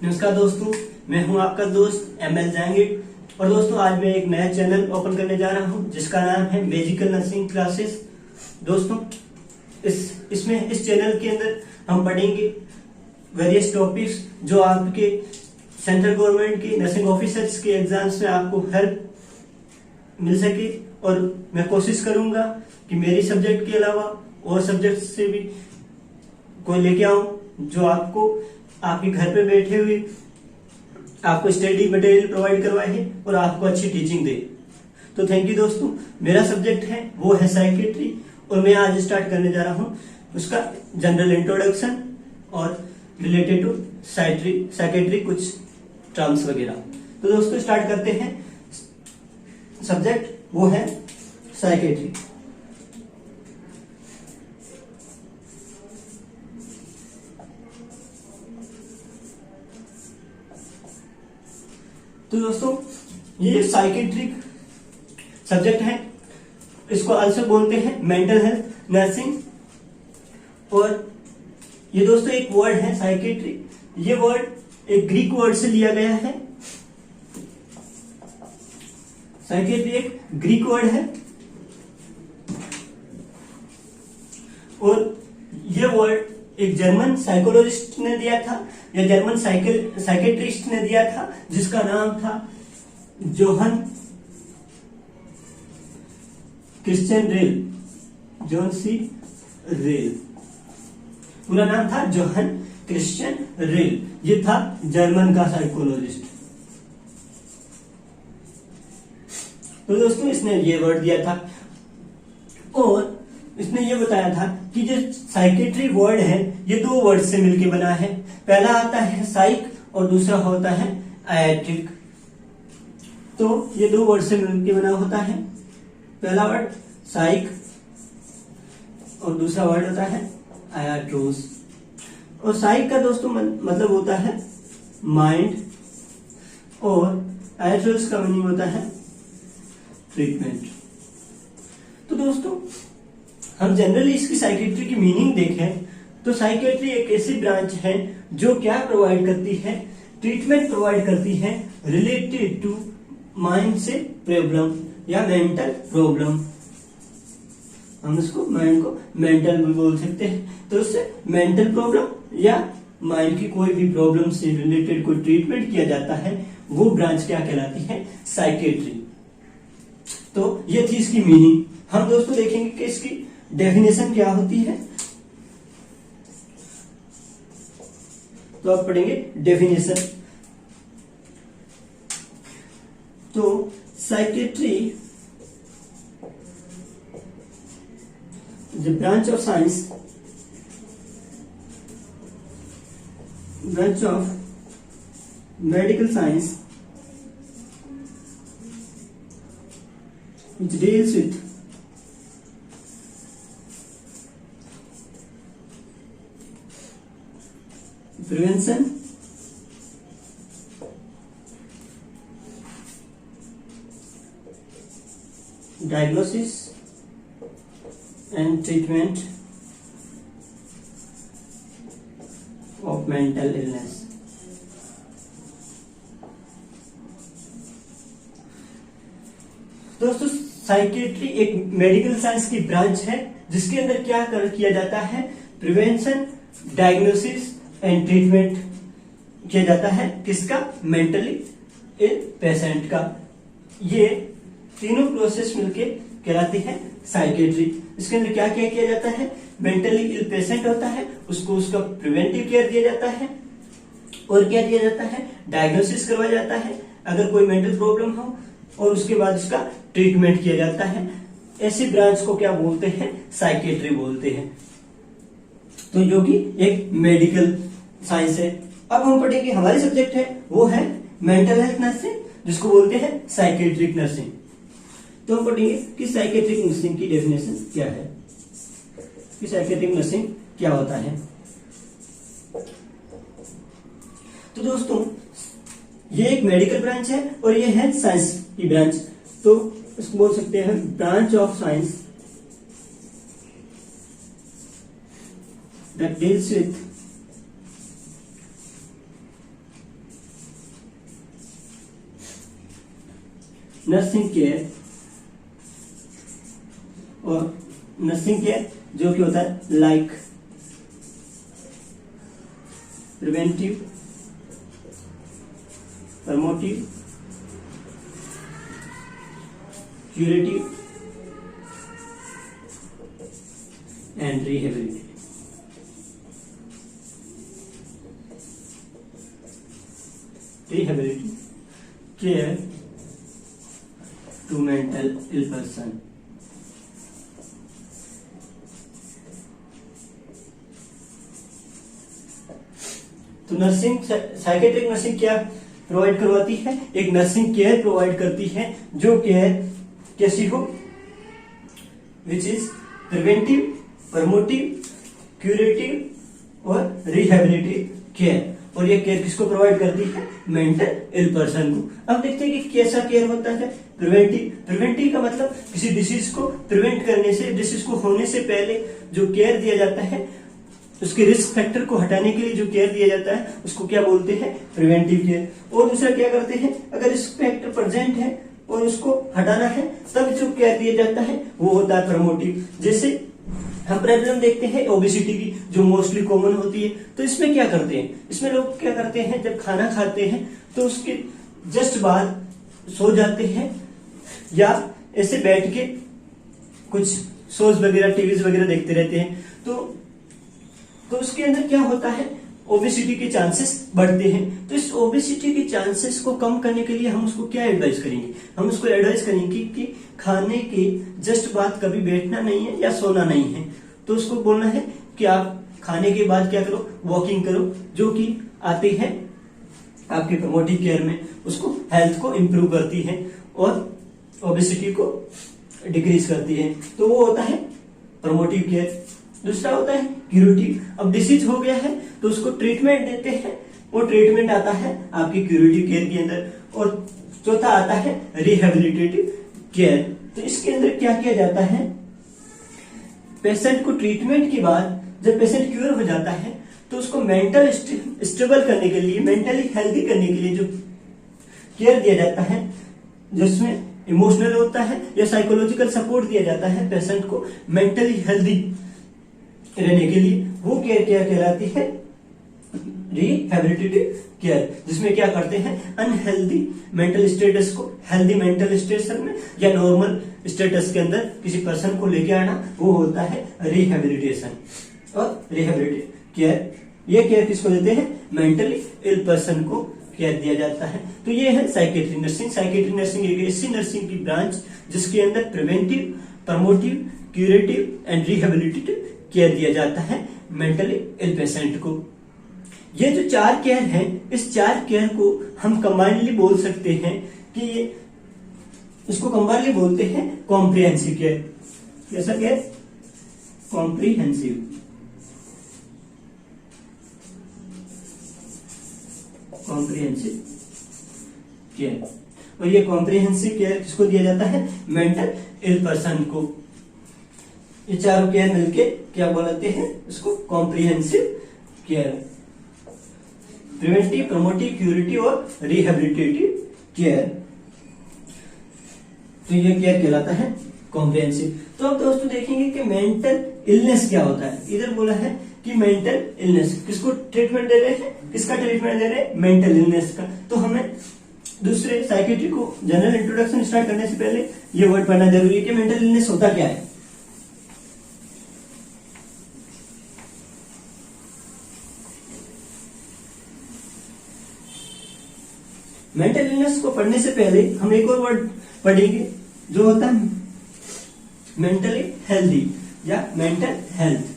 नमस्कार दोस्तों, मैं हूं आपका दोस्त ML जहांगीर। और दोस्तों, आज मैं एक नया चैनल ओपन करने जा रहा हूं जिसका नाम है मैजिकल नर्सिंग क्लासेस। दोस्तों, इस चैनल के अंदर हम पढ़ेंगे वेरियस टॉपिक्स जो आपके सेंट्रल गवर्नमेंट के नर्सिंग ऑफिसर्स के एग्जाम्स में आपको हेल्प मिल सके। और मैं कोशिश करूंगा कि मेरी सब्जेक्ट के अलावा और सब्जेक्ट से भी कोई लेके आऊं जो आपको आपके घर पे बैठे हुए आपको स्टडी मटेरियल प्रोवाइड करवाए और आपको अच्छी टीचिंग दे। तो थैंक यू दोस्तों। मेरा सब्जेक्ट है वो है साइकेट्री और मैं आज स्टार्ट करने जा रहा हूँ उसका जनरल इंट्रोडक्शन और रिलेटेड टू साइकेट्री कुछ टर्म्स वगैरह। तो दोस्तों, स्टार्ट करते हैं। सब्जेक्ट वो है साइकेट्री। तो दोस्तों, ये साइकेट्रिक सब्जेक्ट है। इसको आल्सो बोलते हैं मेंटल हेल्थ नर्सिंग। और ये दोस्तों एक वर्ड है साइकेट्री। ये वर्ड एक ग्रीक वर्ड से लिया गया है। साइकेट्री एक ग्रीक वर्ड है और ये वर्ड एक जर्मन साइकोलॉजिस्ट ने दिया था या जर्मन साइकेट्रिस्ट ने दिया था जिसका नाम था Johann Christian Reil. John C Reil पूरा नाम था जोहन क्रिश्चियन रेल। ये था जर्मन का साइकोलॉजिस्ट। तो दोस्तों, इसने ये वर्ड दिया था और इसने ये बताया था कि जो साइकेट्री वर्ड है ये दो वर्ड से मिलके बना है। पहला आता है साइक और दूसरा होता है आयाट्रिक। तो ये दो वर्ड से मिलके बना होता है। पहला वर्ड साइक और दूसरा वर्ड होता है आयाट्रोस। और साइक का दोस्तों मतलब होता है माइंड और आयाट्रोस का मीनिंग होता है ट्रीटमेंट। तो दोस्तों, हम जनरली इसकी साइकेट्री की मीनिंग देखें तो साइकेट्री एक ऐसी ब्रांच है जो क्या प्रोवाइड करती है, ट्रीटमेंट प्रोवाइड करती है रिलेटेड टू माइंड से प्रॉब्लम या मेंटल प्रॉब्लम। हम इसको माइंड को मेंटल भी बोल सकते हैं। तो उससे मेंटल प्रॉब्लम या माइंड की कोई भी प्रॉब्लम से रिलेटेड कोई ट्रीटमेंट किया जाता है, वो ब्रांच क्या कहलाती है, साइकेट्री। तो ये थी इसकी मीनिंग। हम दोस्तों देखेंगे कि इसकी डेफिनेशन क्या होती है। तो आप पढ़ेंगे डेफिनेशन। तो psychiatry the branch of science, branch of medical science which deals with prevention, diagnosis and treatment of mental illness। दोस्तों, साइकेट्री एक मेडिकल साइंस की ब्रांच है जिसके अंदर क्या किया जाता है, प्रिवेंशन, डायग्नोसिस एंड ट्रीटमेंट किया जाता है। किसका, मेंटली इल पेशेंट का। ये तीनों प्रोसेस मिलके कहलाती है साइकेट्री। इसके अंदर क्या क्या किया जाता है, मेंटली इल पेशेंट होता है, उसको उसका प्रिवेंटिव केयर दिया जाता है और क्या दिया जाता है, डायग्नोसिस करवाया जाता है अगर कोई मेंटल प्रॉब्लम हो, और उसके बाद उसका ट्रीटमेंट किया जाता है। ऐसी ब्रांच को क्या बोलते हैं, साइकेट्री बोलते हैं। तो जो कि एक मेडिकल साइंस है। अब हम पढ़ेंगे, हमारी सब्जेक्ट है वो है मेंटल हेल्थ नर्सिंग, जिसको बोलते हैं साइकेट्रिक नर्सिंग। तो हम पढ़ेंगे कि साइकेट्रिक नर्सिंग की डेफिनेशन क्या है, कि साइकेट्रिक नर्सिंग क्या होता है। तो दोस्तों, ये एक मेडिकल ब्रांच है और ये है साइंस की ब्रांच। तो इसको बोल सकते हैं branch of science that deals with nursing care, और नर्सिंग केयर जो कि होता है like preventive, promotive, curative and rehabilitative. Rehabilitative care to mental ill person. तो नर्सिंग, साइकेट्रिक नर्सिंग क्या प्रोवाइड करवाती है? एक नर्सिंग केयर प्रोवाइड करती है, जो केयर कैसी हो? Which is preventive, promotive, curative और रिहेबिलिटेटिव केयर। और ये केयर किसको प्रोवाइड करती है? मेंटल इल पर्सन को। अब देखते हैं कि कैसा केयर होता है। प्रिवेंटिव, प्रिवेंटिव का मतलब किसी डिसीज को प्रिवेंट करने से, डिसीज को होने से पहले जो केयर दिया जाता है, उसके रिस्क फैक्टर को हटाने के लिए जो केयर दिया जाता है, उसको क्या बोलते हैं? Preventive care. और दूसरा क्या करते हैं? अगर रिस्क फैक्टर प्रेजेंट है और उसको हटाना है, तब जो केयर दिया जाता है वो होता है प्रमोटिव। जैसे हम प्रॉब्लम देखते हैं ओबेसिटी की, जो मोस्टली कॉमन होती है। तो इसमें क्या करते हैं? इसमें लोग क्या करते हैं, जब खाना खाते हैं तो उसके जस्ट बाद सो जाते हैं, या ऐसे बैठ के कुछ शोज वगैरह, टीवीज वगैरह देखते रहते हैं। तो उसके अंदर क्या होता है? ओबेसिटी के चांसेस बढ़ते हैं। तो इस ओबेसिटी के चांसेस को कम करने के लिए हम उसको क्या एडवाइस करेंगे? हम उसको एडवाइस करेंगे कि खाने के जस्ट बाद कभी बैठना नहीं है या सोना नहीं है। तो उसको बोलना है कि आप खाने के बाद क्या करो? वॉकिंग करो, जो कि आती है आपके प्रमोटिव केयर में, उसको हेल्थ को इंप्रूव करती है और ओबेसिटी को डिक्रीज करती है। तो वो होता है प्रमोटिव केयर। दूसरा होता है क्यूरेटिव। अब डिसीज हो गया है तो उसको ट्रीटमेंट देते हैं, वो ट्रीटमेंट आता है आपकी क्यूरेटिव केयर के अंदर। और चौथा आता है रिहेबिलिटेटिव केयर। तो इसके अंदर क्या किया जाता है? पेशेंट को ट्रीटमेंट के बाद जब पेशेंट क्यूर हो जाता है तो उसको मेंटल स्टेबल करने के लिए, मेंटली हेल्दी करने के लिए जो केयर दिया जाता है, जिसमें इमोशनल होता है या साइकोलॉजिकल सपोर्ट दिया जाता है पेशेंट को मेंटली हेल्दी रहने के लिए, वो केयर क्या कहलाती है? Rehabilitative care. जिसमें क्या करते हैं? अनहेल्दी मेंटल स्टेटस को हेल्दी मेंटल स्टेटस में या नॉर्मल स्टेटस के अंदर किसी पर्सन को लेके आना, वो होता है रिहेबिलिटेशन और रिहेबिलिटेटिव केयर। ये केयर किसको देते हैं? मेंटली इल पर्सन को केयर दिया जाता है। तो ये है साइकेट्रिक नर्सिंग। साइकेट्रिक नर्सिंग एक ऐसी नर्सिंग की ब्रांच जिसके अंदर preventive, promotive, curative and rehabilitative care दिया जाता है मेंटली इल पेशेंट को। ये जो चार केयर है, इस चार केयर को हम कंबाइनली बोल सकते हैं कि ये, इसको कंबाइनली बोलते हैं कॉम्प्रिहेंसिव केयर। कैसा केयर? कॉम्प्रिहेंसिव। Comprehensive care. और ये कॉम्प्रिहेंसिव केयर किसको दिया जाता है? मेंटल इल पर्सन को। ये चारों केयर मिलके क्या बोलते हैं? इसको comprehensive care. Preventive, promotive, curative और रिहेबिलिटेटिव केयर। तो ये केयर कहलाता है कॉम्प्रिहेंसिव। तो अब दोस्तों देखेंगे कि मेंटल इलनेस क्या होता है। इधर बोला है कि मेंटल इलनेस, किसको ट्रीटमेंट दे रहे हैं? किसका ट्रीटमेंट दे रहे हैं? मेंटल इलनेस का। तो हमें दूसरे साइकेट्री को जनरल इंट्रोडक्शन स्टार्ट करने से पहले ये वर्ड पढ़ना जरूरी है कि मेंटल इलनेस होता क्या है। मेंटल इलनेस को पढ़ने से पहले हम एक और वर्ड पढ़ेंगे जो होता है मेंटली हेल्दी या मेंटल हेल्थ।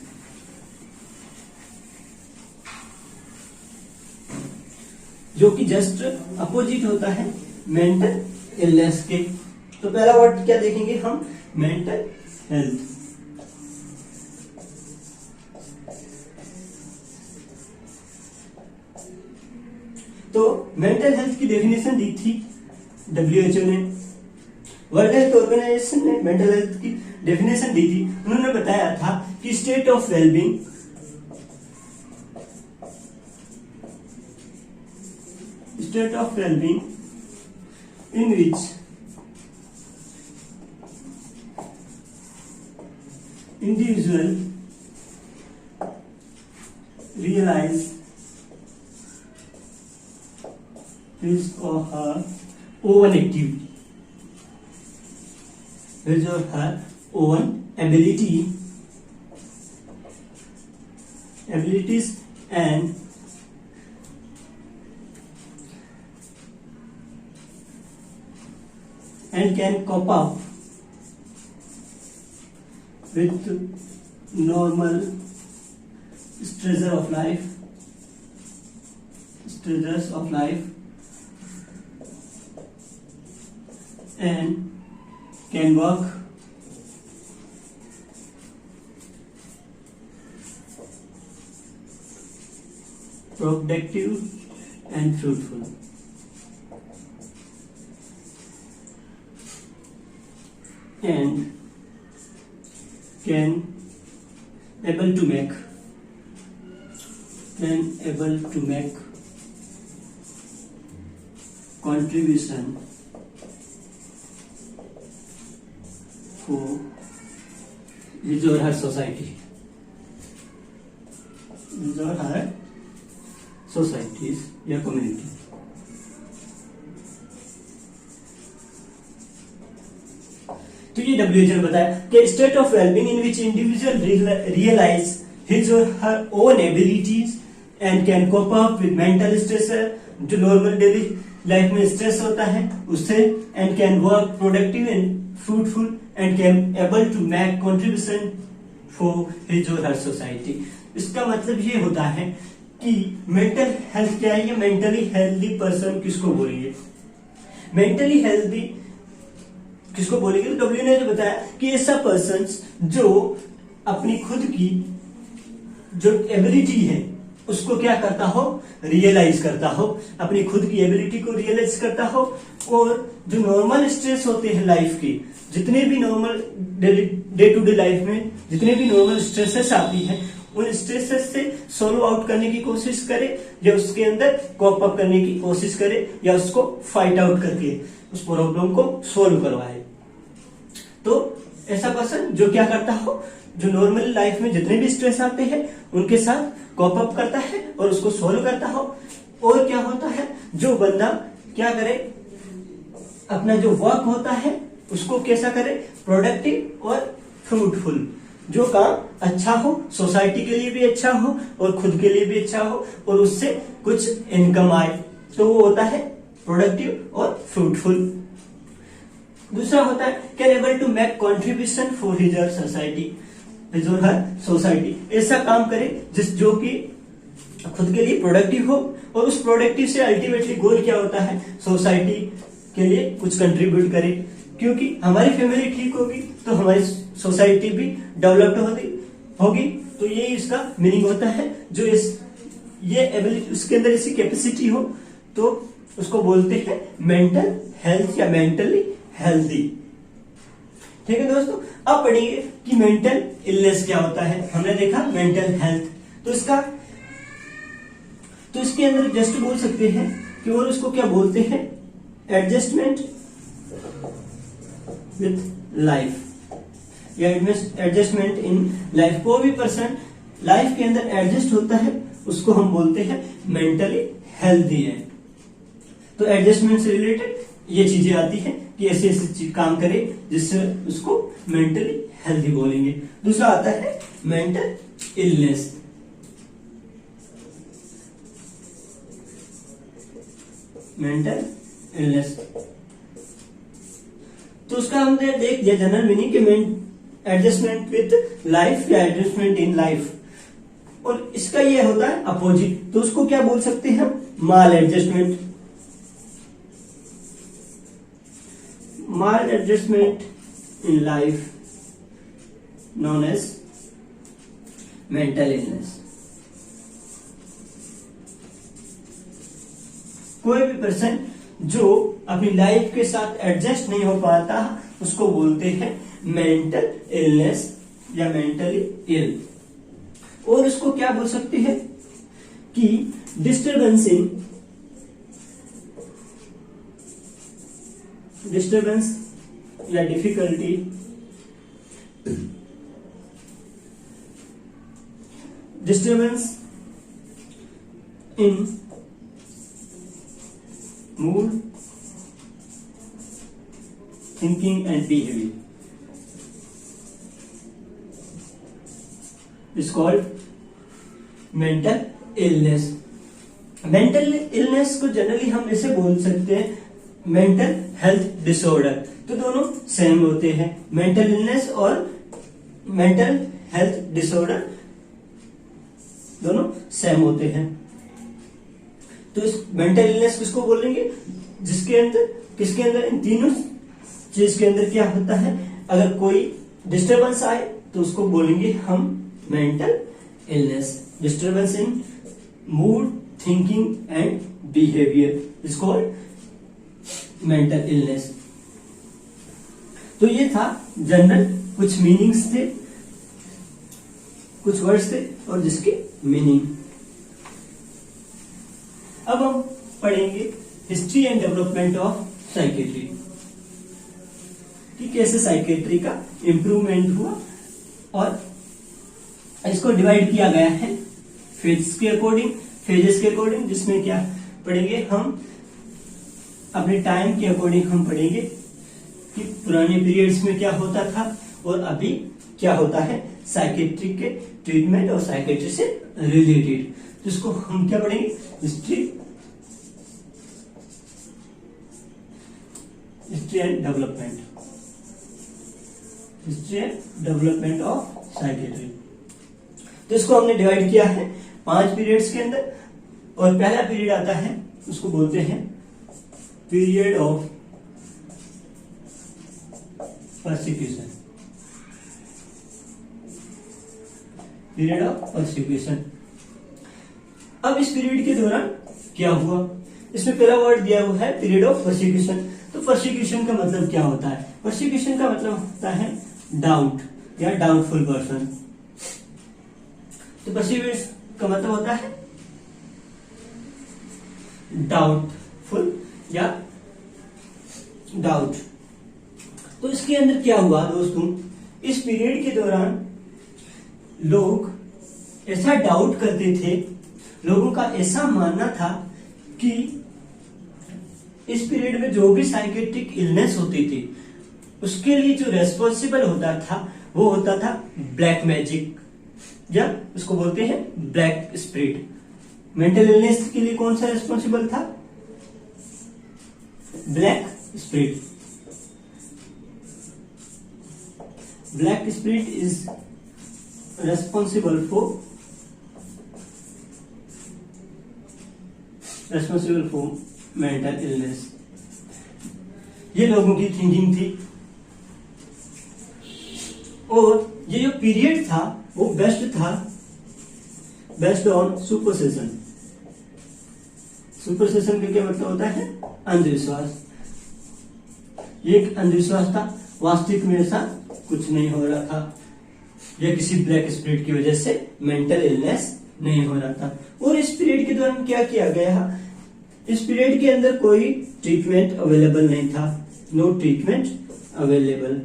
जो कि जस्ट अपोजिट होता है मेंटल इलनेस के। तो पहला वर्ड क्या देखेंगे हम? Mental health. तो मेंटल हेल्थ की डेफिनेशन दी थी WHO ने, वर्ल्ड हेल्थ ऑर्गेनाइजेशन ने मेंटल हेल्थ की डेफिनेशन दी थी। उन्होंने बताया था कि state of wellbeing state of well-being in which individual realize his or her own activity, his or her own abilities and can cope up with normal stresses of life and can work productive and fruitful. And can able to make contribution for his or her society, societies या community. तो ये WHO ने बताया कि state of wellbeing in which individual realize his और her own abilities and can cope up with mental stress, जो normal daily life में stress होता है उससे, and can work productive and fruitful and can able to make contribution for his और her society. इसका मतलब ये होता है कि मेंटल हेल्थ क्या है, ये मेंटली हेल्दी पर्सन किसको बोलेंगे, मेंटली हेल्दी किसको बोलेंगे. तो डब्ल्यू ने जो बताया कि ऐसा पर्सन जो अपनी खुद की जो एबिलिटी है उसको क्या करता हो, रियलाइज करता हो, अपनी खुद की एबिलिटी को रियलाइज करता हो, और जो नॉर्मल स्ट्रेस होते हैं लाइफ के, जितने भी normal day to day life में जितने भी नॉर्मल स्ट्रेसेस आती हैं उन स्ट्रेसेस से सोल्व आउट करने की कोशिश करे, या उसके अंदर कॉप अप करने की कोशिश करे, या उसको फाइट आउट करके उस प्रॉब्लम को सोल्व करवाए. तो ऐसा पर्सन जो क्या करता हो, जो नॉर्मल लाइफ में जितने भी स्ट्रेस आते हैं उनके साथ कॉप अप करता है और उसको सोल्व करता हो. और क्या होता है, जो बंदा क्या करे, अपना जो वर्क होता है उसको कैसा करे, प्रोडक्टिव और फ्रूटफुल, जो काम अच्छा हो, सोसाइटी के लिए भी अच्छा हो और खुद के लिए भी अच्छा हो और उससे कुछ इनकम आए, तो वो होता है प्रोडक्टिव और फ्रूटफुल. दूसरा होता है can able to make contribution for his और सोसाइटी, हिज और हर सोसाइटी, ऐसा काम करे जो कि खुद के लिए प्रोडक्टिव हो, और उस प्रोडक्टिव से अल्टीमेटली गोल क्या होता है, सोसाइटी के लिए कुछ कंट्रीब्यूट करे, क्योंकि हमारी फैमिली ठीक होगी तो हमारी सोसाइटी भी डेवलप्ड होगी. तो ये इसका मीनिंग होता है, जो ये एबिलिटी उसके अंदर ऐसी कैपेसिटी हो तो उसको बोलते हैं मेंटल हेल्थ या मेंटली हेल्दी. ठीक है दोस्तों, अब पढ़िए कि मेंटल इलनेस क्या होता है. हमने देखा मेंटल हेल्थ, तो इसके अंदर जस्ट बोल सकते हैं कि और उसको क्या बोलते हैं, एडजस्टमेंट विथ लाइफ या एडजस्टमेंट इन लाइफ. कोई भी पर्सन लाइफ के अंदर एडजस्ट होता है उसको हम बोलते हैं मेंटली हेल्दी है. तो एडजस्टमेंट से रिलेटेड ये चीजें आती हैं कि ऐसे ऐसे काम करे जिससे उसको मेंटली हेल्दी बोलेंगे. दूसरा आता है मेंटल इलनेस. मेंटल इलनेस तो उसका हमने देख दिया जनरल मीनिंग के एडजस्टमेंट विथ लाइफ या एडजस्टमेंट इन लाइफ, और इसका ये होता है अपोजिट. तो उसको क्या बोल सकते हैं हम, माल adjustment. Maladjustment in life known as mental illness. कोई भी पर्सन जो अपनी लाइफ के साथ एडजस्ट नहीं हो पाता उसको बोलते हैं मेंटल इलनेस या मेंटली इल. और उसको क्या बोल सकते हैं कि डिस्टर्बेंस इन डिस्टर्बेंस या difficulty in mood, thinking and behaviour is called mental illness. Mental illness को जनरली हम ऐसे बोल सकते हैं मेंटल हेल्थ डिसऑर्डर, तो दोनों सेम होते हैं। मेंटल इलनेस और मेंटल हेल्थ डिसऑर्डर दोनों सेम होते हैं। तो इस मेंटल इलनेस किसको बोलेंगे, जिसके अंदर किसके अंदर इन तीनों चीज के अंदर क्या होता है, अगर कोई डिस्टर्बेंस आए तो उसको बोलेंगे हम mental illness. Disturbance in mood, thinking and behaviour is called mental illness. तो ये था जनरल कुछ मीनिंग्स थे, कुछ वर्ड्स थे और जिसकी मीनिंग। अब हम पढ़ेंगे history and development of psychiatry, कि कैसे साइकेट्री का इंप्रूवमेंट हुआ, और इसको डिवाइड किया गया है फेजेस के अकॉर्डिंग, जिसमें क्या पढ़ेंगे हम अपने टाइम के अकॉर्डिंग हम पढ़ेंगे कि पुराने पीरियड्स में क्या होता था और अभी क्या होता है साइकेट्री के ट्रीटमेंट और साइकेट्री से रिलेटेड। जिसको हम क्या पढ़ेंगे, history and development of psychiatry. तो इसको हमने डिवाइड किया है 5 पीरियड्स के अंदर, और पहला पीरियड आता है उसको बोलते हैं पीरियड ऑफ परसिक्यूशन। अब इस पीरियड के दौरान क्या हुआ, इसमें पहला वर्ड दिया हुआ है पीरियड ऑफ परसिक्यूशन। तो परसिक्यूशन का मतलब क्या होता है, परसिक्यूशन का मतलब होता है डाउट या डाउटफुल पर्सन। तो परसिक्यूशन का मतलब होता है डाउटफुल या डाउट। तो इसके अंदर क्या हुआ दोस्तों, इस पीरियड के दौरान लोग ऐसा डाउट करते थे, लोगों का ऐसा मानना था कि इस पीरियड में जो भी साइकेट्रिक इलनेस होती थी उसके लिए जो रेस्पॉन्सिबल होता था वो होता था ब्लैक मैजिक, या उसको बोलते हैं ब्लैक स्पिरिट। मेंटल इलनेस के लिए कौन सा रेस्पॉन्सिबल था, black spirit. Black spirit is responsible for mental illness। ये लोगों की थिंकिंग थी, और ये जो पीरियड था वो बेस्ड ऑन सुपरसेशन। सुपरसेशन का क्या मतलब होता है, अंधविश्वास। ये एक अंधविश्वास था, वास्तविक में ऐसा कुछ नहीं हो रहा था, या किसी ब्लैक स्पिरिट की वजह से मेंटल इलनेस नहीं हो रहा था। और इस पीरियड के दौरान क्या किया गया, इस पीरियड के अंदर कोई ट्रीटमेंट अवेलेबल नहीं था, नो ट्रीटमेंट अवेलेबल।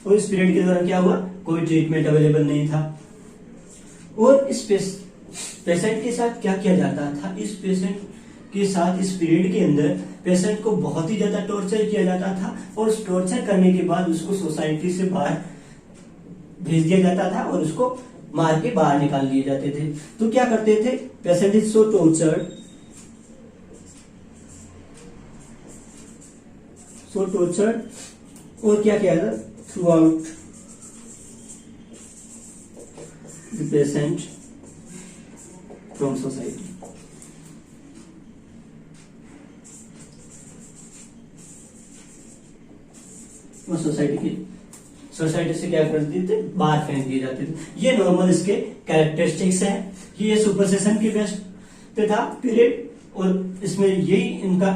और इस पीरियड के दौरान क्या हुआ, कोई ट्रीटमेंट अवेलेबल नहीं था। और इस पेशेंट के साथ क्या किया जाता था, इस पेशेंट के साथ इस पीरियड के अंदर पेशेंट को बहुत ही ज्यादा टॉर्चर किया जाता था, और उस टॉर्चर करने के बाद उसको सोसाइटी से बाहर भेज दिया जाता था और उसको मार के बाहर निकाल दिए जाते थे। तो क्या करते थे, पेशेंट इज सो टॉर्चर्ड और क्या किया था, through out the patient from society. वो सोसाइटी से क्या कर देते थे, बाहर फेंक दिए जाते थे। ये नॉर्मल इसके कैरेक्टरिस्टिक्स है कि ये सुपरसेशन के बेस्ट पे था पीरियड, और इसमें यही इनका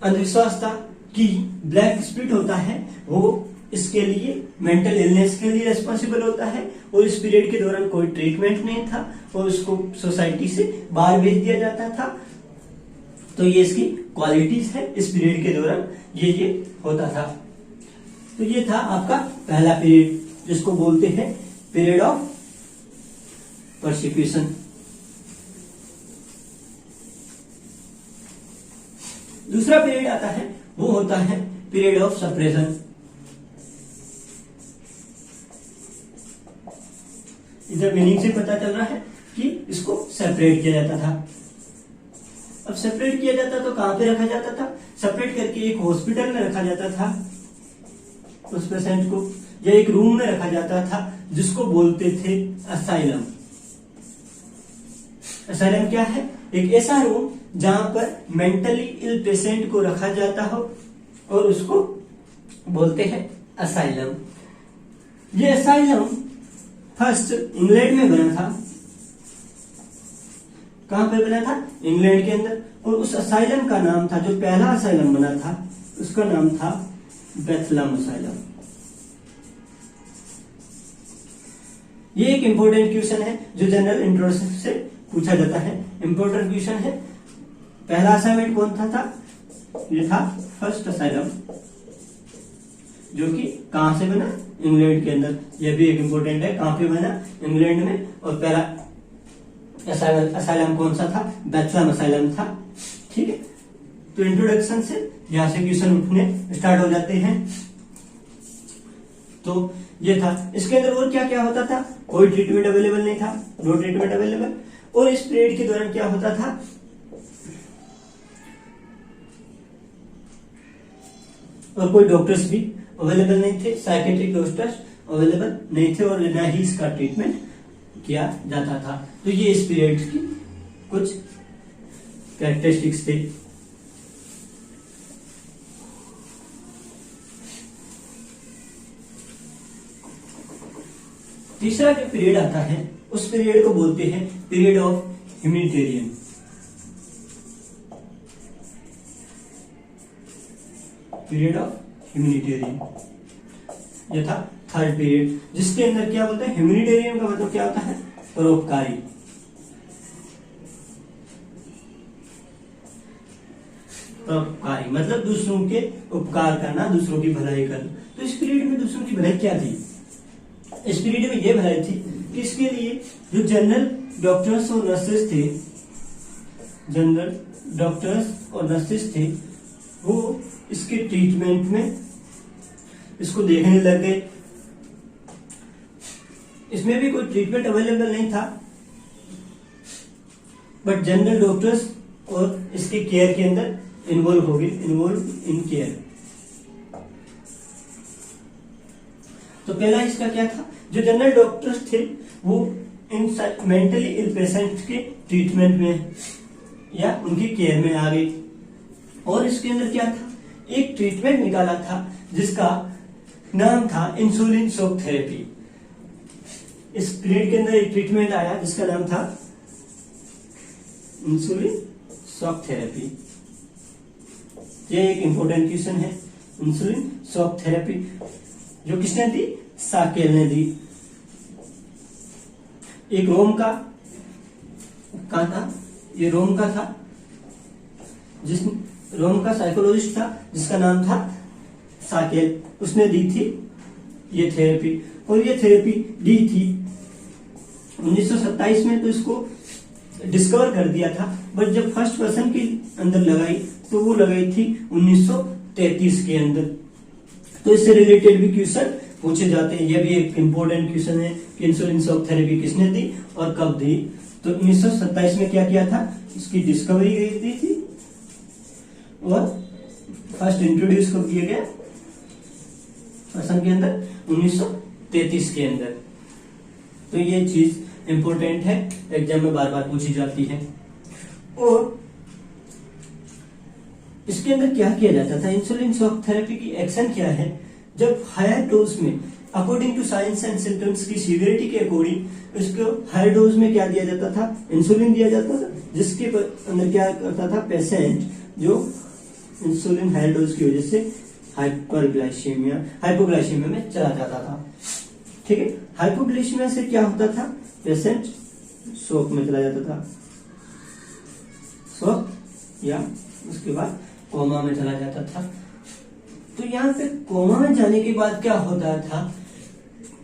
अंधविश्वास था कि ब्लैक स्पिरिट होता है वो इसके लिए मेंटल इलनेस के लिए रेस्पॉन्सिबल होता है, और इस पीरियड के दौरान कोई ट्रीटमेंट नहीं था और उसको सोसाइटी से बाहर भेज दिया जाता था। तो ये इसकी क्वालिटीज है इस पीरियड के दौरान ये होता था। तो ये था आपका पहला पीरियड, जिसको बोलते हैं पीरियड ऑफ परसिक्यूशन। दूसरा पीरियड आता है, वो होता है पीरियड ऑफ सप्रेशन। इधर मीनिंग से पता चल रहा है कि इसको सेपरेट किया जाता था। अब सेपरेट किया जाता तो कहां पे रखा जाता था? सेपरेट करके एक हॉस्पिटल में रखा जाता था उस पेशेंट को, या एक रूम में रखा जाता था जिसको बोलते थे असाइलम। असाइलम क्या है? एक ऐसा रूम जहां पर मेंटली इल पेशेंट को रखा जाता हो और उसको बोलते हैं असाइलम। ये असाइलम फर्स्ट इंग्लैंड में बना था। कहां पे बना था? इंग्लैंड के अंदर। और उस असाइलम का नाम था, जो पहला असाइलम बना था उसका नाम था बेथलम असाइलम। ये एक इंपॉर्टेंट क्वेश्चन है जो जनरल इंट्रोडक्शन से पूछा जाता है। इंपॉर्टेंट क्वेश्चन है। पहला असाइनमेंट कौन था? ये था फर्स्ट असाइलम, जो कि कहां से बना? इंग्लैंड के अंदर। यह भी एक इंपॉर्टेंट है, कहां पे बना? इंग्लैंड में। और पहला असाइलम कौन सा था? बेथलम असाइलम था। ठीक है, तो इंट्रोडक्शन से यहां से क्वेश्चन उठने स्टार्ट हो जाते हैं। तो ये था। इसके अंदर और क्या क्या होता था? कोई ट्रीटमेंट अवेलेबल नहीं था, नो ट्रीटमेंट अवेलेबल। और इस पीरियड के दौरान क्या होता था? और कोई डॉक्टर्स भी अवेलेबल नहीं थे, साइकेट्रिक डॉक्टर्स अवेलेबल नहीं थे, और ना ही इसका ट्रीटमेंट किया जाता था। तो ये इस पीरियड की कुछ कैरेक्टरिस्टिक्स थे। तीसरा जो पीरियड आता है उस पीरियड को बोलते हैं period of humanitarian. Period of humanitarian यह था थर्ड पीरियड, जिसके अंदर क्या बोलते हैं? ह्यूमैनिटेरियन का मतलब क्या होता है? परोपकारी। परोपकारी मतलब दूसरों के उपकार करना, दूसरों की भलाई करना। तो इस पीरियड में दूसरों की भलाई क्या थी? इस पीरियड में यह भलाई थी कि इसके लिए जो जनरल डॉक्टर्स और नर्सेस थे, जनरल डॉक्टर्स और नर्सेस थे, वो इसके ट्रीटमेंट में इसको देखने लग गए। इसमें भी कोई ट्रीटमेंट अवेलेबल नहीं था, बट जनरल डॉक्टर्स और इसके केयर के अंदर इन्वॉल्व हो गए, इन्वॉल्व इन केयर। तो पहला इसका क्या था? जो जनरल डॉक्टर्स थे वो इन मेंटली इल पेशेंट के ट्रीटमेंट में या उनकी केयर में आ गए। और इसके अंदर क्या था? एक ट्रीटमेंट निकाला था जिसका नाम था इंसुलिन शॉक थेरेपी। इस पीरियड के अंदर एक ट्रीटमेंट आया जिसका नाम था इंसुलिन शॉक थेरेपी। ये एक इंपॉर्टेंट क्वेश्चन है। इंसुलिन शॉक थेरेपी जो किसने दी? साकेल ने दी। एक रोम का था, ये रोम का था, जिस रोम का साइकोलॉजिस्ट था जिसका नाम था साकेल, उसने दी थी ये थेरेपी। और ये थेरेपी दी थी 1927 में, तो इसको डिस्कवर कर दिया था। बट जब फर्स्ट पर्सन के अंदर लगाई तो वो लगाई थी 1933 के अंदर। तो इससे रिलेटेड भी क्वेश्चन पूछे जाते हैं। यह भी एक इंपॉर्टेंट क्वेश्चन है कि इंसुलिन शॉक थेरेपी किसने दी और कब दी। तो 1927 में क्या किया था? इसकी डिस्कवरी की थी और फर्स्ट इंट्रोड्यूस कब किया गया? पर्सन के अंदर 1933 के अंदर। तो ये चीज इंपॉर्टेंट है, एग्जाम में बार बार पूछी जाती है। और इसके अंदर क्या किया जाता था? इंसुलिन शॉक थेरेपी की एक्शन क्या है? जब हायर डोज में according to science and symptoms की सीवियरिटी के अकॉर्डिंग इसको हायर डोज में क्या दिया जाता था? इंसुलिन दिया जाता था, जिसके अंदर क्या करता था? पेशेंट जो इंसुलिन हायर डोज की वजह से हाइपोग्लाइसीमिया में चला जाता था। ठीक है, हाइपोग्लाइसीमिया से क्या होता था? पेशेंट शॉक में चला जाता था, शॉक या उसके बाद कोमा में चला जाता था। तो यहाँ पे कोमा में जाने के बाद क्या होता था,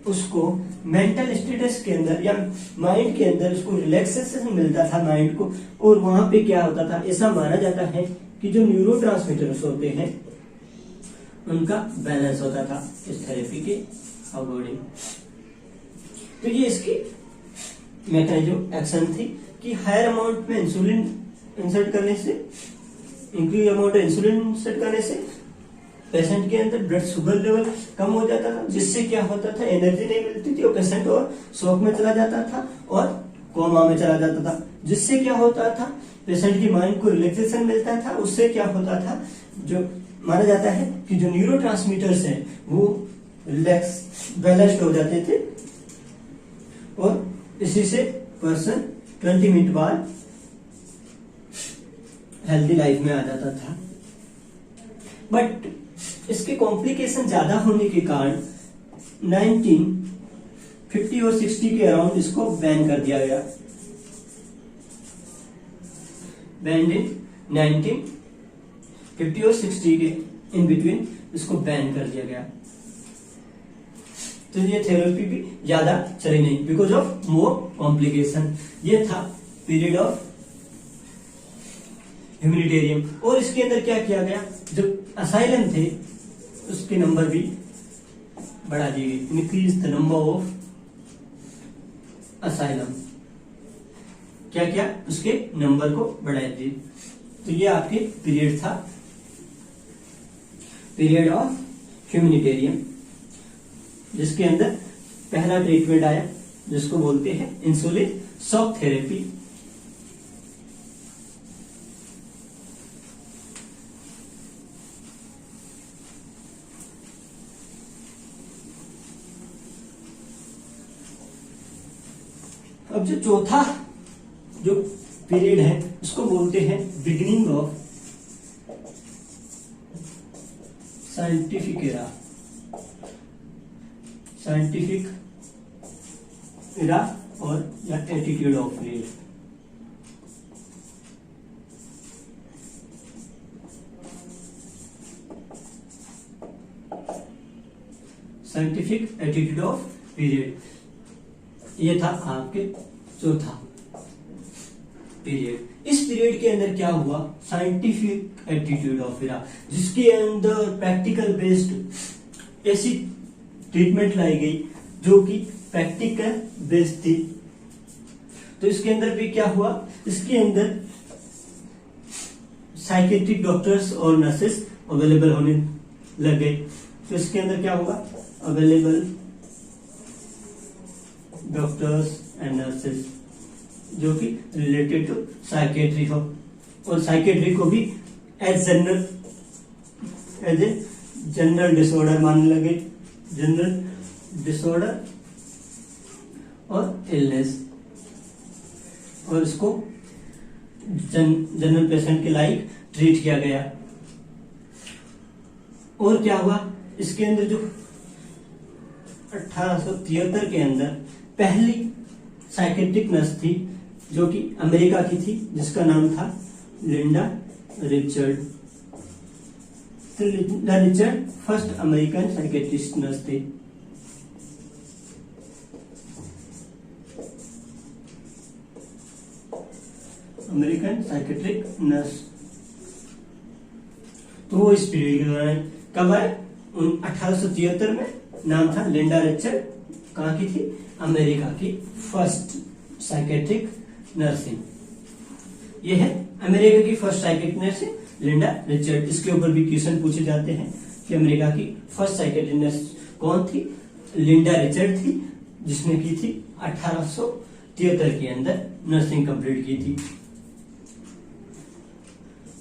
उसको मेंटल स्टेटस के अंदर या माइंड के अंदर उसको रिलैक्सेशन मिलता था माइंड को, और वहां पे क्या होता था, ऐसा माना जाता है कि जो न्यूरोट्रांसमीटर्स होते हैं उनका बैलेंस होता था इस थेरेपी के अकॉर्डिंग। तो ये इसकी मैकेनिज्म एक्शन थी कि हायर अमाउंट में इंसुलिन इंसर्ट करने से, इंक्रीज अमाउंट इंसुलिन इंसर्ट करने से पेशेंट के अंदर ब्लड शुगर लेवल कम हो जाता था, जिससे क्या होता था, एनर्जी नहीं मिलती थी और पेशेंट और शॉक में चला जाता था और कोमा में चला जाता था। जिससे क्या होता था, पेशेंट की माइंड को रिलैक्सेशन मिलता था। उससे क्या होता था, जो माना जाता है कि जो न्यूरोट्रांसमीटर्स हैं वो रिलैक्स बैलेंस्ड हो जाते थे और इसी से पर्सन 20 मिनट बाद हेल्दी लाइफ में आ जाता था। बट इसके कॉम्प्लिकेशन ज्यादा होने के कारण 1950 और 60 के अराउंड इसको बैन कर दिया गया। बैंड इन 1950 और 60 के इन बिटवीन इसको बैन कर दिया गया। तो ये थेरेपी भी ज्यादा चली नहीं बिकॉज ऑफ मोर कॉम्प्लिकेशन। ये था पीरियड ऑफ ह्यूमैनिटेरियन। और इसके अंदर क्या किया गया, जो असाइलम थे उसके नंबर भी बढ़ा दिए गए, increase the number of asylum. क्या क्या, उसके नंबर को बढ़ा दिए। तो ये आपके पीरियड था, पीरियड ऑफ ह्यूमैनिटेरियन, जिसके अंदर पहला ट्रीटमेंट आया जिसको बोलते हैं इंसुलिन शॉक थेरेपी। अब जो चौथा जो पीरियड है उसको बोलते हैं beginning of scientific era. Scientific era और या attitude of period. Scientific attitude of period, ये था आपके चौथा पीरियड। इस पीरियड के अंदर क्या हुआ, साइंटिफिक एटीट्यूड ऑफ एरा, जिसके अंदर प्रैक्टिकल बेस्ड ऐसी ट्रीटमेंट लाई गई जो कि प्रैक्टिकल बेस्ड थी। तो इसके अंदर भी क्या हुआ, इसके अंदर साइकेट्रिक डॉक्टर्स और नर्सेस अवेलेबल होने लग गए। तो इसके अंदर क्या होगा, अवेलेबल डॉक्टर्स एंड नर्सेस जो कि रिलेटेड टू साइकेट्री हो, और साइकेट्री को भी एज ए जनरल डिसऑर्डर मानने लगे, जनरल डिसऑर्डर और इलनेस, और इसको जनरल पेशेंट के लाइक ट्रीट किया गया। और क्या हुआ, इसके अंदर जो 1873 के अंदर पहली साइकेट्रिक नर्स थी जो कि अमेरिका की थी, जिसका नाम था लिंडा रिचर्ड। तो Linda Richard first American psychiatrist nurse थे। American psychiatric nurse. तो वो इस पीरियड के दौरान कब आए, 1873 में। नाम था लिंडा रिचर्ड, कहाँ की थी, अमेरिका की फर्स्ट साइकेट्रिक नर्सिंग। ये है अमेरिका की first psychiatric nurse Linda Richard. इसके ऊपर भी क्वेश्चन पूछे जाते हैं कि अमेरिका की फर्स्ट साइकेट्रिक नर्स कौन थी, लिंडा रिचर्ड थी, जिसने की थी 1873 के अंदर नर्सिंग कंप्लीट की थी।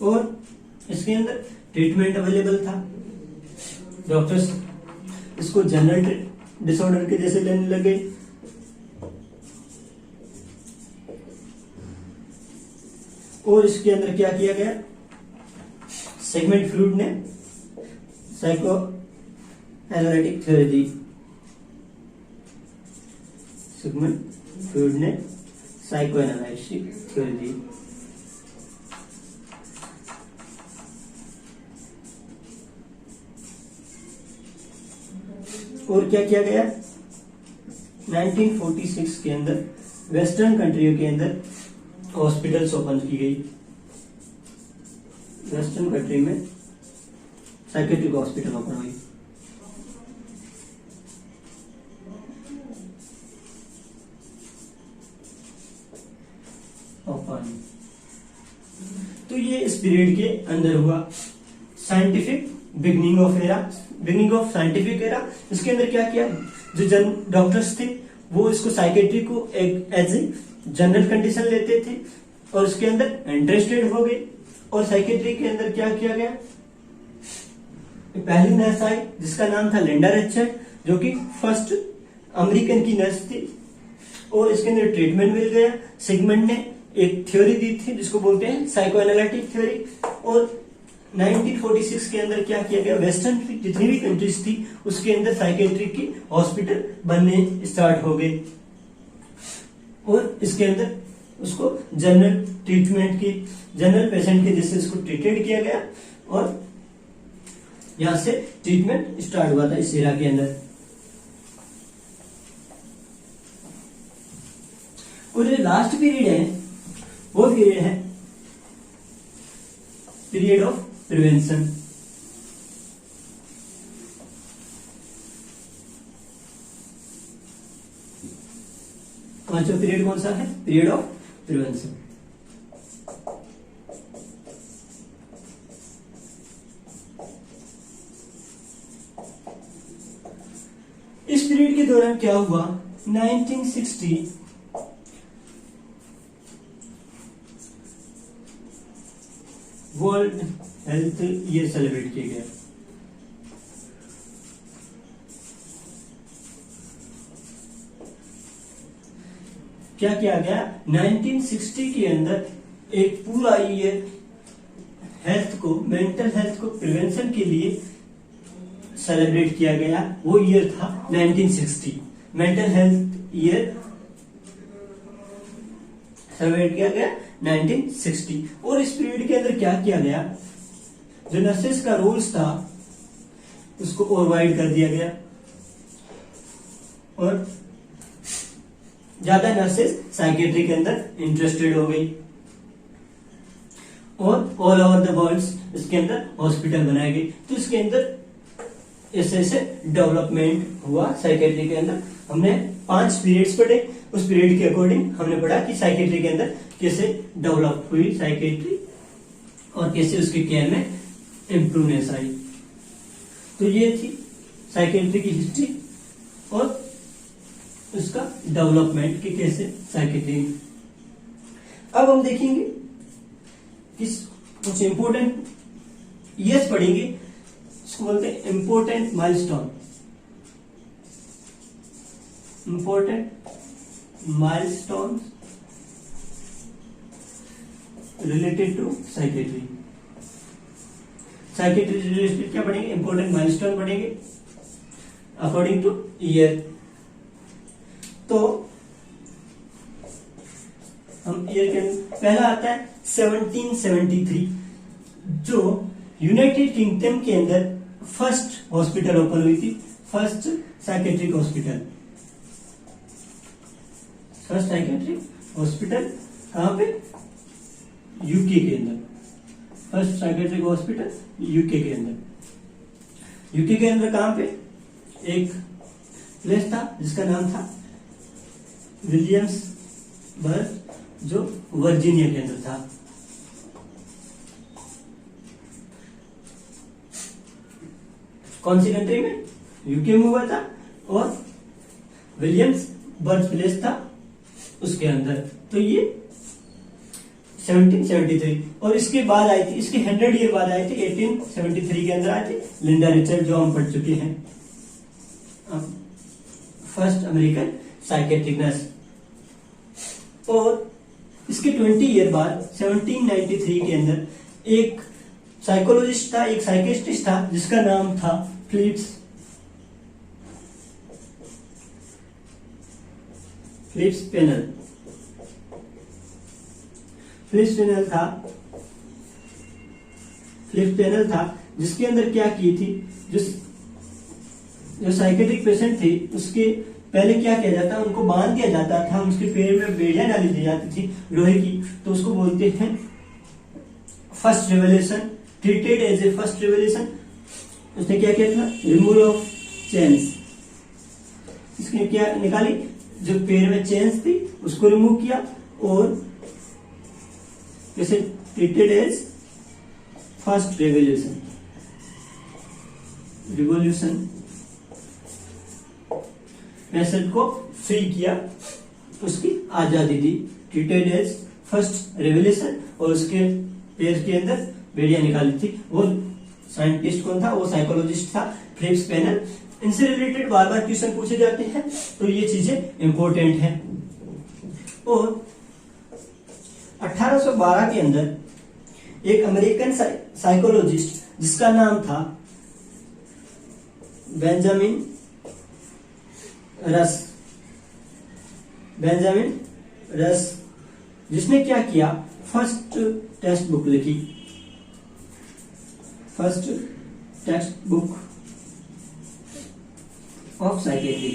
और इसके अंदर ट्रीटमेंट अवेलेबल था, डॉक्टर्स इसको जनरल डिसऑर्डर के जैसे लेने लगे। और इसके अंदर क्या किया गया, सेगमेंट फ्रूड ने साइको एनालिटिक थ्योरी दी। सेगमेंट फ्रूड ने साइको एनालिटिक थ्योरी दी। और क्या किया गया 1946 के अंदर वेस्टर्न कंट्रियों के अंदर हॉस्पिटल्स ओपन की गई। वेस्टर्न कंट्री में साइकेट्रिक हॉस्पिटल ओपन हुई। ओपन, तो ये इस पीरियड के अंदर हुआ। Scientific beginning of era, beginning of scientific era. इसके अंदर क्या किया, जो डॉक्टर्स थे वो इसको साइकेट्री को एक एज ए जनरल कंडीशन लेते थे और उसके अंदर इंटरेस्टेड हो गए। और साइकेट्री के अंदर क्या किया गया, पहली नर्स आई जिसका नाम था लिंडा रिचर्ड, जो कि फर्स्ट अमेरिकन की नर्स थी। और इसके अंदर ट्रीटमेंट मिल गया। सिगमंड ने एक थ्योरी दी थी जिसको बोलते हैं साइकोएनालिटिक थ्योरी। और 1946 के अंदर क्या किया गया, वेस्टर्न की जितनी भी कंट्रीज थी उसके अंदर साइकेट्री की हॉस्पिटल बनने स्टार्ट हो गए। और इसके अंदर उसको जनरल ट्रीटमेंट की, जनरल पेशेंट के जैसे इसको ट्रीटेड किया गया और यहां से ट्रीटमेंट स्टार्ट हुआ था इस एरा के अंदर। और जो लास्ट पीरियड है वो पीरियड है पीरियड ऑफ प्रिवेंशन। पांचवा पीरियड कौन सा है, पीरियड ऑफ प्रिवेंशन। इस पीरियड के दौरान क्या हुआ, 1960 वर्ल्ड हेल्थ ईयर सेलिब्रेट किया गया। क्या किया गया, 1960 के अंदर एक पूरा ईयर हेल्थ को, मेंटल हेल्थ को प्रिवेंशन के लिए सेलिब्रेट किया गया। वो ईयर था 1960, मेंटल हेल्थ ईयर सेलिब्रेट किया गया 1960। और इस पीरियड के अंदर क्या किया गया, जो नर्सेस का रोल्स था उसको और वाइड कर दिया गया और ज्यादा नर्सेस साइकेट्री के अंदर इंटरेस्टेड हो गई। और ऑल ओवर द वर्ल्ड इसके अंदर हॉस्पिटल बनाए गए। तो इसके अंदर ऐसे ऐसे डेवलपमेंट हुआ साइकेट्री के अंदर। हमने 5 पीरियड्स पढ़े, उस पीरियड के अकॉर्डिंग हमने पढ़ा कि साइकेट्री के अंदर कैसे डेवलप हुई साइकेट्री और कैसे उसके केयर में इम्प्रूवनेस आई। तो ये थी साइकेट्री की हिस्ट्री और उसका डेवलपमेंट कि कैसे साइकेट्री। अब हम देखेंगे किस कुछ इंपोर्टेंट ईयर्स पढ़ेंगे, इसको बोलते हैं important milestone. Important milestone related to psychiatry. Psychiatry related क्या पढ़ेंगे, इंपोर्टेंट माइलस्टोन पढ़ेंगे अकॉर्डिंग टू ईयर। तो हम ईयर के पहला आता है 1773, जो यूनाइटेड किंगडम के अंदर फर्स्ट हॉस्पिटल ओपन हुई थी, first psychiatric hospital. First psychiatric hospital कहां पे, यूके के अंदर। फर्स्ट साइकेट्रिक हॉस्पिटल यूके के अंदर। यूके के अंदर कहां पे, एक प्लेस था जिसका नाम था विलियम्सबर्ग, जो वर्जीनिया के अंदर था। कौन सी कंट्री में, यूके में हुआ था। और विलियम्सबर्ग प्लेस था उसके अंदर। तो ये 1773। और इसके बाद आई थी, इसके 100 ईयर बाद आई थी 1873 के अंदर आई थी लिंडा रिचर्ड, जो हम पढ़ चुके हैं, फर्स्ट अमेरिकन साइकेट्रिक नर्स। और इसके 20 ईयर बाद 1793 के अंदर एक साइकोलॉजिस्ट था, एक साइकेट्रिस्ट था जिसका नाम था फिलिप्स पेनल। फिलिप्स पेनल था जिसके अंदर क्या की थी, जो साइकेट्रिक पेशेंट थे उसके पहले क्या किया जाता, उनको बांध दिया जाता था, उसके पैर में बेड़ियां डाली दी जाती थी लोहे की, तो उसको बोलते हैं first revolution, treated as a first revolution. उसने क्या किया था, रिमूवल ऑफ चेन्स, इसने क्या निकाली, जो पैर में चेन्स थी उसको रिमूव किया, और जैसे treated as first revolution, patient को फ्री किया, उसकी आजादी दी, ट्रीटेड एज फर्स्ट रेवोल्यूशन, और उसके पैर के अंदर बेड़ियां निकाली थी। वो साइंटिस्ट कौन था, वो साइकोलॉजिस्ट था, फ्रिप्स पैनल। इनसे रिलेटेड बार बार क्वेश्चन पूछे जाते हैं, तो ये चीजें इंपॉर्टेंट हैं। और 1812 के अंदर एक अमेरिकन साइकोलॉजिस्ट जिसका नाम था बेंजामिन रस, जिसने क्या किया, फर्स्ट टेक्स्ट बुक लिखी, first text book of psychiatry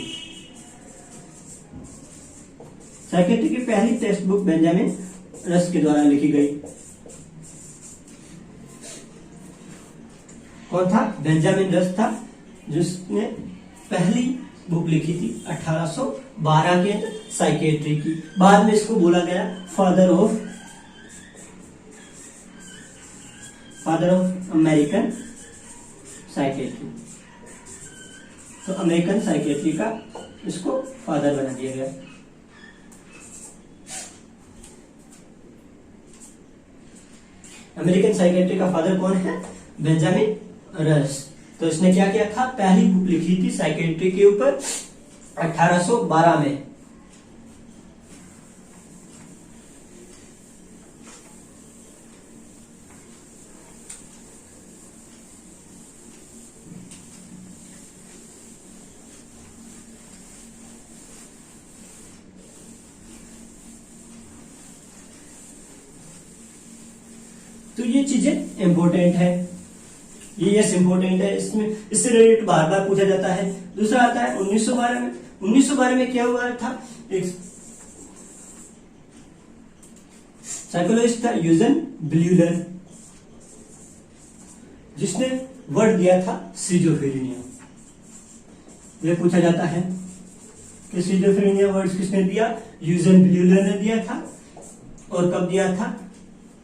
की पहली टेक्स्ट बुक बेंजामिन रस के द्वारा लिखी गई। कौन था, बेंजामिन रस था, जिसने पहली बुक लिखी थी 1812 के अंदर साइकेट्री की। बाद में इसको बोला गया फादर ऑफ अमेरिकन साइकेट्री। तो अमेरिकन साइकेट्री का इसको फादर बना दिया गया। अमेरिकन साइकेट्री का फादर कौन है, बेंजामिन रस। तो इसने क्या किया था, पहली बुक लिखी थी साइकेट्री के ऊपर 1812 में। तो ये चीजें इंपॉर्टेंट है, ये यस इंपॉर्टेंट है, इसमें इससे रिलेटेड बार बार पूछा जाता है। दूसरा आता है 1912 में। 1912 में क्या हुआ था, एक साइकोलॉजिस्ट था यूजन ब्यूलर, जिसने वर्ड दिया था सिजोफ्रेनिया। यह पूछा जाता है कि सिजोफ्रेनिया वर्ड किसने दिया, यूजन ब्यूलर ने दिया था। और कब दिया था,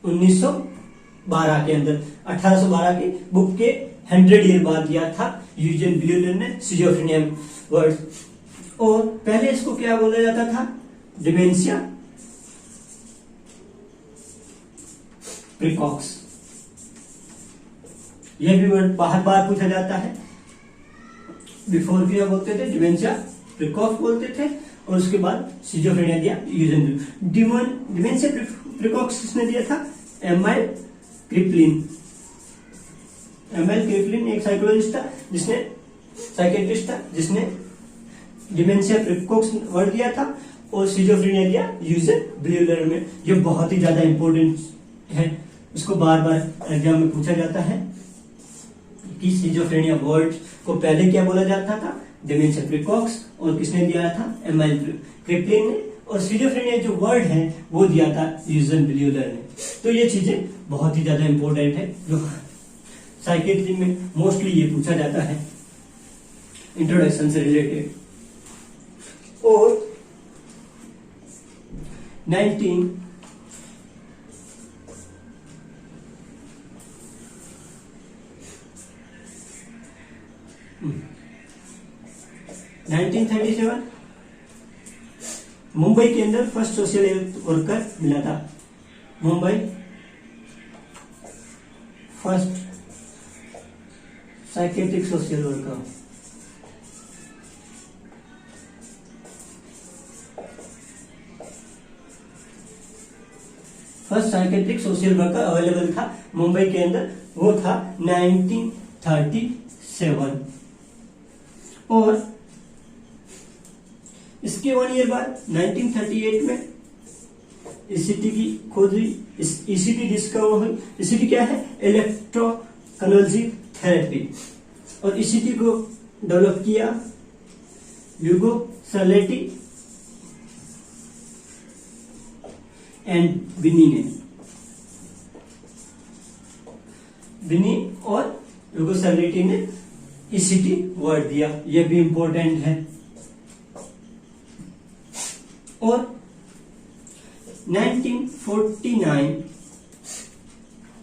1912 के अंदर। 1812 की बुक के 100 ईयर बाद दिया था यूजन ब्यूलर ने सिजोफ्रेनिया वर्ड। और पहले इसको क्या बोला जाता था, डिमेंशिया प्रिकॉक्स। यह भी वर्ड बार बार पूछा जाता है। बिफोर क्या बोलते थे, डिमेंशिया प्रिकॉक्स बोलते थे, और उसके बाद सिजोफ्रेनिया दिया यूजन ब्यूलर। डिमेंशिया प्रिकॉक्स किसने दिया था, एम.आई. क्रिपलिन। एम.आई. क्रिपलिन एक साइकोलॉजिस्ट था, जिसने साइकेट्रिस्ट था, जिसने डिमेंशिया प्रिकॉक्स वर्ड दिया था, और सिजोफ्रेनिया दिया यूजन ब्यूलर में। ये बहुत ही ज्यादा इंपॉर्टेंट है, इसको बार बार एग्जाम में पूछा जाता है कि सिजोफ्रेनिया वर्ड को पहले क्या बोला जाता था, डिमेंशिया प्रिकॉक्स, और किसने दिया था, एम.आई. क्रिपलिन ने। और सिजोफ्रेनिया जो वर्ड है वो दिया था यूजन ब्यूलर ने। तो ये चीजें बहुत ही ज्यादा इंपॉर्टेंट है, जो साइकेट्री में मोस्टली ये पूछा जाता है इंट्रोडक्शन से रिलेटेड। और 1937 मुंबई के अंदर फर्स्ट सोशल हेल्थ वर्कर मिला था। Mumbai first psychiatric social worker. First psychiatric social worker available था मुंबई के अंदर, वो था 1937। और इसके 1 ईयर बाद 1938 में ईसीटी की खोज हुई, ईसीटी डिस्कवर हुई। ईसीटी क्या है, इलेक्ट्रोकन्वल्सिव थेरेपी। और ईसीटी को डेवलप किया ह्यूगो सर्लेटी एंड विनी ने। विनी और ह्यूगो सर्लेटी ने ईसीटी वर्ड दिया, यह भी इंपॉर्टेंट है। और 1949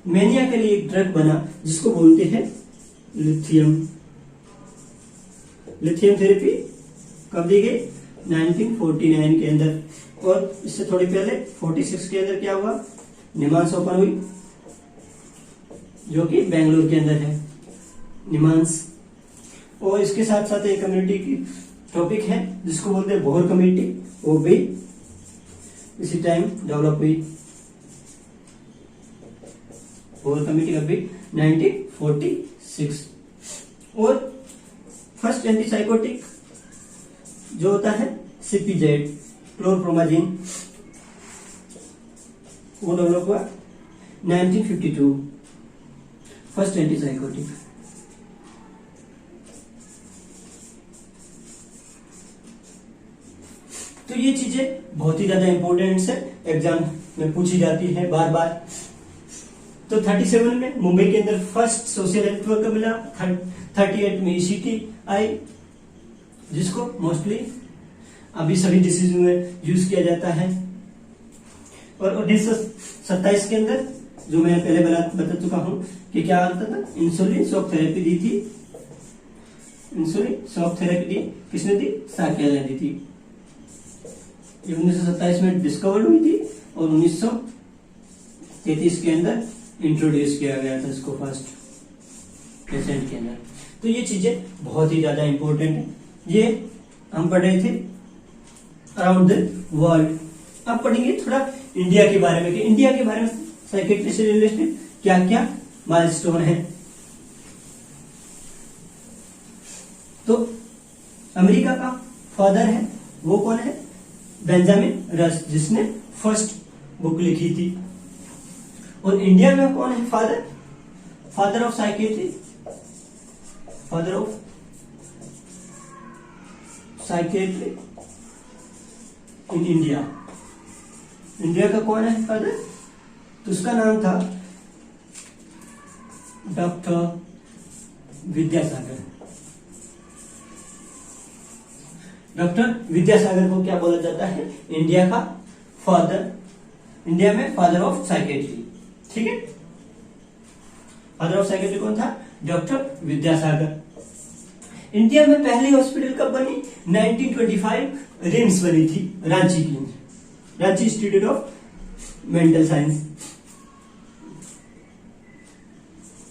मेनिया के लिए एक ड्रग बना जिसको बोलते हैं लिथियम। लिथियम थेरेपी कब दी गई? 1949 के अंदर। और इससे थोड़ी पहले 46 के अंदर क्या हुआ? निमांस ओपन हुई, जो कि बेंगलुरु के अंदर है, निमांस। और इसके साथ साथ एक कम्युनिटी की टॉपिक है जिसको बोलते हैं बोहर कम्युनिटी, वो भी इसी टाइम डेवलप हुई। बोहर कम्युनिटी कब भी? 1946। और फर्स्ट एंटीसाइकोटिक जो होता है सीपीजेड, क्लोरप्रोमाजिन, वो डेवलप हुआ 1952, फर्स्ट एंटीसाइकोटिक। तो ये चीजें बहुत ही ज्यादा इंपॉर्टेंट है, एग्जाम में पूछी जाती है बार बार। तो 37 में मुंबई के अंदर फर्स्ट सोशल हेल्थ वर्कर मिला, 38 में ईसीटी आई, जिसको मोस्टली अभी सभी डिसीज में यूज किया जाता है। और 1927 के अंदर जो मैं पहले बता चुका हूं कि क्या आता था, इंसुलिन शॉक थेरेपी दी थी। इंसुलिन शॉक थेरेपी दी किसने दी? साकेल ने दी थी। ये 1927 में डिस्कवर्ड हुई थी और 1933 के अंदर इंट्रोड्यूस किया गया था इसको फर्स्ट पेशेंट के अंदर। तो ये चीजें बहुत ही ज्यादा इंपॉर्टेंट है, ये हम पढ़ रहे थे अराउंड द वर्ल्ड। अब पढ़ेंगे थोड़ा इंडिया के बारे में कि इंडिया के बारे में साइकेट्री से रिलेटेड क्या क्या माइलस्टोन है। तो अमेरिका का फादर है, वो कौन है? बेंजामिन रश, जिसने फर्स्ट बुक लिखी थी। और इंडिया में कौन है father? Father of psychiatry, father of psychiatry in India. India का कौन है फादर? तो उसका नाम था डॉक्टर विद्यासागर। डॉक्टर विद्यासागर को क्या बोला जाता है? इंडिया का फादर, इंडिया में फादर ऑफ साइकेट्री। ठीक है, फादर ऑफ साइकेट्री कौन था? डॉक्टर विद्यासागर। इंडिया में पहली हॉस्पिटल कब बनी? 1925 रिम्स बनी थी रांची की, Ranchi institute of mental science.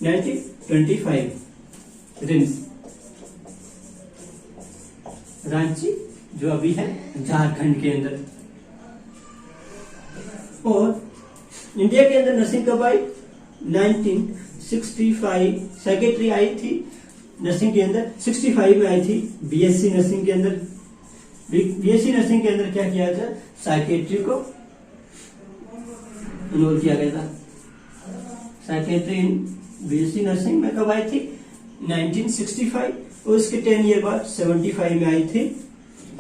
1925 RIMS, Ranchi, जो अभी है झारखंड के अंदर। और इंडिया के अंदर नर्सिंग कब आई? 1965 सेक्रेटरी आई थी नर्सिंग के अंदर, 65 में आई थी। बीएससी नर्सिंग के अंदर, बीएससी नर्सिंग के अंदर क्या किया था? साइकेट्री को इन्वॉल्व किया गया था। साइकेट्री इन बीएससी नर्सिंग में कब आई थी? 1965। और इसके 10 ईयर बाद 75 में आई थी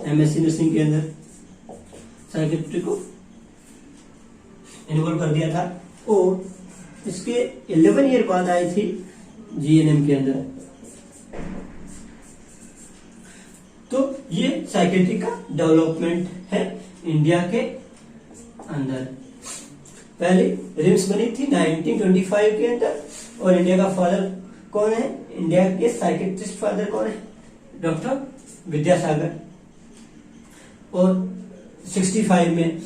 एमएससी नर्सिंग के अंदर, साइकेट्री को इन्वॉल्व कर दिया था। और इसके 11 ईयर बाद आई थी जीएनएम के अंदर। तो ये साइकेट्री का डेवलपमेंट है इंडिया के अंदर। पहले रिम्स बनी थी 1925 के अंदर। और इंडिया का फादर कौन है? इंडिया के साइकेट्रिस्ट फादर कौन है? डॉक्टर विद्यासागर। और 65 में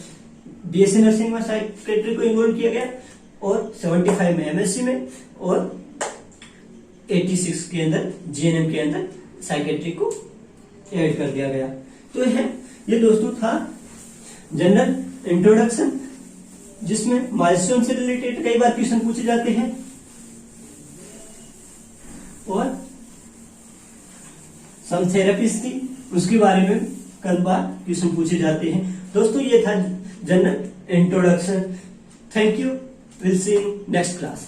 बीएससी नर्सिंग में साइकेट्री को इन्वॉल्व किया गया और 75 में एमएससी में और 86 के अंदर जीएनएम के अंदर साइकेट्री को ऐड कर दिया गया। तो ये दोस्तों था जनरल इंट्रोडक्शन, जिसमें माइलस्टोन से रिलेटेड कई बार क्वेश्चन पूछे जाते हैं और सम थेरेपीज थी उसके बारे में कई बार क्वेश्चन पूछे जाते हैं। दोस्तों ये था general introduction. Thank you, will see in next class.